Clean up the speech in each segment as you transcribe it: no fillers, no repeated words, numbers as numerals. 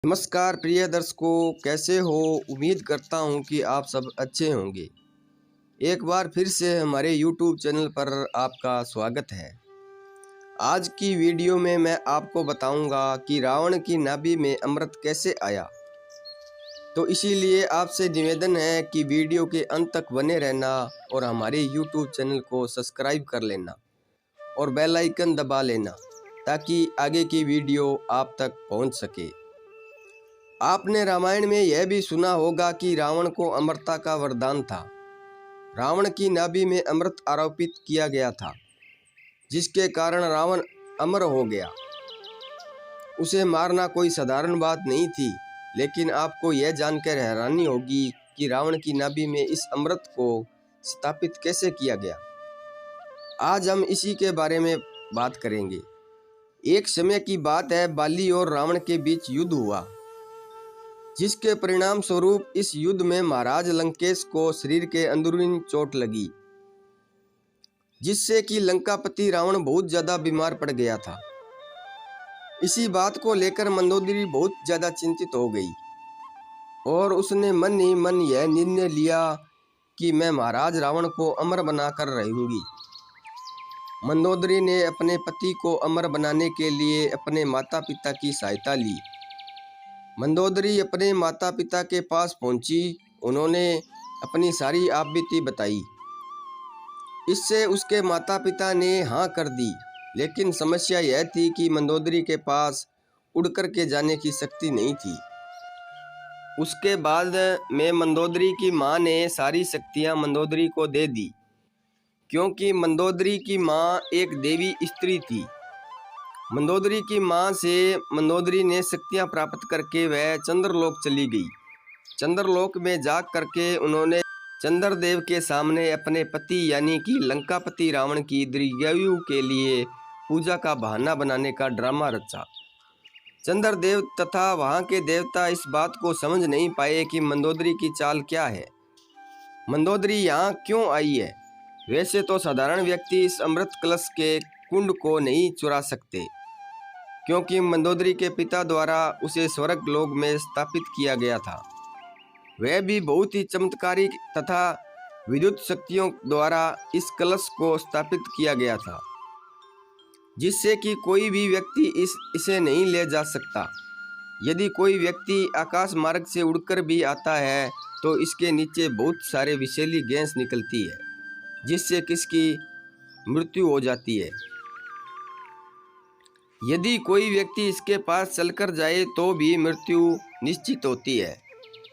नमस्कार प्रिय दर्शकों, कैसे हो। उम्मीद करता हूँ कि आप सब अच्छे होंगे। एक बार फिर से हमारे YouTube चैनल पर आपका स्वागत है। आज की वीडियो में मैं आपको बताऊंगा कि रावण की नाभि में अमृत कैसे आया। तो इसीलिए आपसे निवेदन है कि वीडियो के अंत तक बने रहना और हमारे YouTube चैनल को सब्सक्राइब कर लेना और बेल आइकन दबा लेना ताकि आगे की वीडियो आप तक पहुँच सके। आपने रामायण में यह भी सुना होगा कि रावण को अमरता का वरदान था। रावण की नाभि में अमृत आरोपित किया गया था, जिसके कारण रावण अमर हो गया। उसे मारना कोई साधारण बात नहीं थी, लेकिन आपको यह जानकर हैरानी होगी कि रावण की नाभि में इस अमृत को स्थापित कैसे किया गया। आज हम इसी के बारे में बात करेंगे। एक समय की बात है, बाली और रावण के बीच युद्ध हुआ, जिसके परिणाम स्वरूप इस युद्ध में महाराज लंकेश को शरीर के अंदरूनी चोट लगी, जिससे कि लंकापति रावण बहुत ज्यादा बीमार पड़ गया था। इसी बात को लेकर मंदोदरी बहुत ज्यादा चिंतित हो गई और उसने मन ही मन यह निर्णय लिया कि मैं महाराज रावण को अमर बनाकर रहूंगी। मंदोदरी ने अपने पति को अमर बनाने के लिए अपने माता पिता की सहायता ली। मंदोदरी अपने माता पिता के पास पहुंची। उन्होंने अपनी सारी आपबीती बताई। इससे उसके माता पिता ने हाँ कर दी, लेकिन समस्या यह थी कि मंदोदरी के पास उड़कर के जाने की शक्ति नहीं थी। उसके बाद में मंदोदरी की माँ ने सारी शक्तियाँ मंदोदरी को दे दी, क्योंकि मंदोदरी की माँ एक देवी स्त्री थी। मंदोदरी की माँ से मंदोदरी ने शक्तियाँ प्राप्त करके वह चंद्रलोक चली गई। चंद्रलोक में जा करके उन्होंने चंद्रदेव के सामने अपने पति यानी कि लंकापति रावण की दीर्घायु के लिए पूजा का बहाना बनाने का ड्रामा रचा। चंद्रदेव तथा वहाँ के देवता इस बात को समझ नहीं पाए कि मंदोदरी की चाल क्या है, मंदोदरी यहाँ क्यों आई है। वैसे तो साधारण व्यक्ति इस अमृत कलश के कुंड को नहीं चुरा सकते, क्योंकि मंदोदरी के पिता द्वारा उसे स्वर्ग लोक में स्थापित किया गया था। वह भी बहुत ही चमत्कारिक तथा विद्युत शक्तियों द्वारा इस कलश को स्थापित किया गया था, जिससे कि कोई भी व्यक्ति इसे नहीं ले जा सकता। यदि कोई व्यक्ति आकाश मार्ग से उड़कर भी आता है तो इसके नीचे बहुत सारे विषैली गैस निकलती है, जिससे किसकी मृत्यु हो जाती है। यदि कोई व्यक्ति इसके पास चलकर जाए तो भी मृत्यु निश्चित होती है,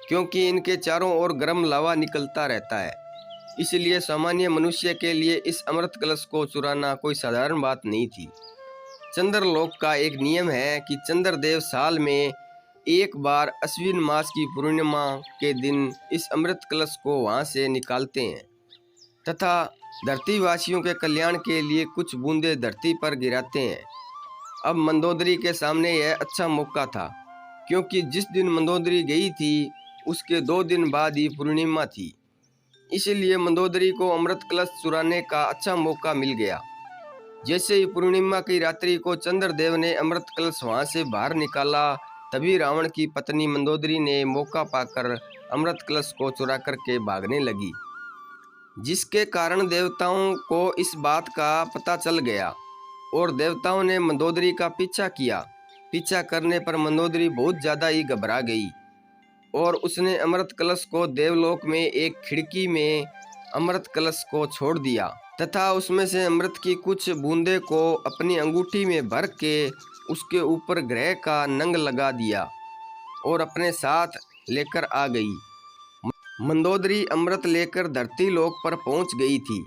क्योंकि इनके चारों ओर गर्म लावा निकलता रहता है। इसलिए सामान्य मनुष्य के लिए इस अमृत कलश को चुराना कोई साधारण बात नहीं थी। चंद्रलोक का एक नियम है कि चंद्रदेव साल में एक बार अश्विन मास की पूर्णिमा के दिन इस अमृत कलश को वहां से निकालते हैं तथा धरतीवासियों के कल्याण के लिए कुछ बूंदे धरती पर गिराते हैं। अब मंदोदरी के सामने यह अच्छा मौका था, क्योंकि जिस दिन मंदोदरी गई थी उसके 2 दिन बाद ही पूर्णिमा थी। इसलिए मंदोदरी को अमृत कलश चुराने का अच्छा मौका मिल गया। जैसे ही पूर्णिमा की रात्रि को चंद्रदेव ने अमृत कलश वहां से बाहर निकाला, तभी रावण की पत्नी मंदोदरी ने मौका पाकर अमृत कलश को चुरा करके भागने लगी, जिसके कारण देवताओं को इस बात का पता चल गया और देवताओं ने मंदोदरी का पीछा किया। पीछा करने पर मंदोदरी बहुत ज़्यादा ही घबरा गई और उसने अमृत कलश को देवलोक में एक खिड़की में अमृत कलश को छोड़ दिया तथा उसमें से अमृत की कुछ बूंदे को अपनी अंगूठी में भर के उसके ऊपर ग्रह का नंग लगा दिया और अपने साथ लेकर आ गई। मंदोदरी अमृत लेकर धरती लोक पर पहुंच गई थी।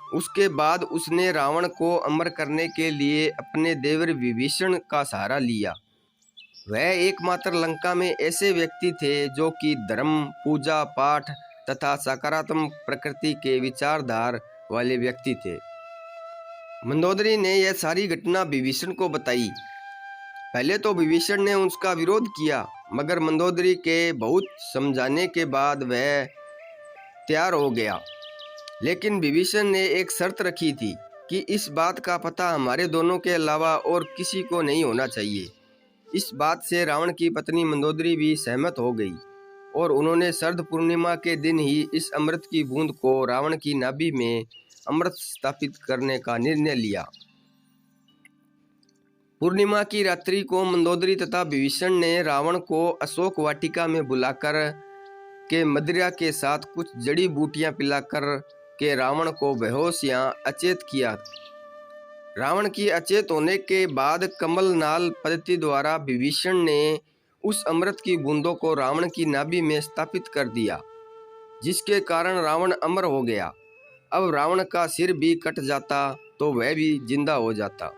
उसके बाद उसने रावण को अमर करने के लिए अपने देवर विभीषण का सहारा लिया। वह एकमात्र लंका में ऐसे व्यक्ति थे जो कि धर्म, पूजा पाठ तथा सकारात्मक प्रकृति के विचारधार वाले व्यक्ति थे। मंदोदरी ने यह सारी घटना विभीषण को बताई। पहले तो विभीषण ने उसका विरोध किया, मगर मंदोदरी के बहुत समझाने के बाद वह तैयार हो गया। लेकिन विभीषण ने एक शर्त रखी थी कि इस बात का पता हमारे दोनों के अलावा और किसी को नहीं होना चाहिए। इस बात से रावण की पत्नी मंदोदरी भी सहमत हो गई और उन्होंने शरद पूर्णिमा के दिन ही इस अमृत की बूंद को रावण की नाभि में अमृत स्थापित करने का निर्णय लिया। पूर्णिमा की रात्रि को मंदोदरी तथा विभीषण ने रावण को अशोक वाटिका में बुलाकर के मदिरा के साथ कुछ जड़ी बूटियां पिलाकर के रावण को बेहोश या अचेत किया। रावण की अचेत होने के बाद कमलनाल पद्धति द्वारा विभीषण ने उस अमृत की बूंदों को रावण की नाभि में स्थापित कर दिया, जिसके कारण रावण अमर हो गया। अब रावण का सिर भी कट जाता तो वह भी जिंदा हो जाता।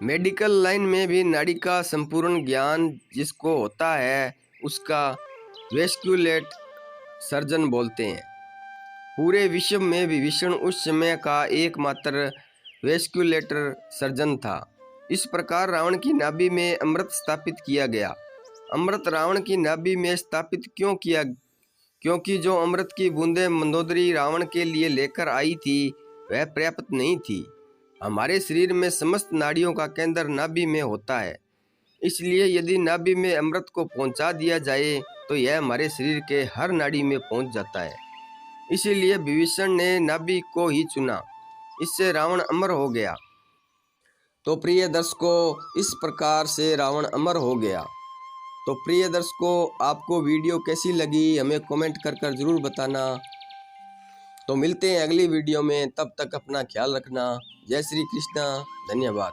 मेडिकल लाइन में भी नाड़ी का संपूर्ण ज्ञान जिसको होता है उसका वेस्क्युलेट सर्जन बोलते हैं। पूरे विश्व में विभीषण उस समय का एकमात्र वेस्क्युलेटर सर्जन था। इस प्रकार रावण की नाभि में अमृत स्थापित किया गया। अमृत रावण की नाभि में स्थापित क्यों किया? क्योंकि जो अमृत की बूंदें मंदोदरी रावण के लिए लेकर आई थी वह पर्याप्त नहीं थी। हमारे शरीर में समस्त नाड़ियों का केंद्र नाभि में होता है, इसलिए यदि नाभि में अमृत को पहुंचा दिया जाए तो यह हमारे शरीर के हर नाड़ी में पहुंच जाता है। इसीलिए विभीषण ने नाभि को ही चुना, इससे रावण अमर हो गया। तो प्रिय दर्शकों, इस प्रकार से रावण अमर हो गया। तो प्रिय दर्शकों, आपको वीडियो कैसी लगी हमें कमेंट कर ज़रूर बताना। तो मिलते हैं अगली वीडियो में, तब तक अपना ख्याल रखना। जय श्री कृष्णा, धन्यवाद।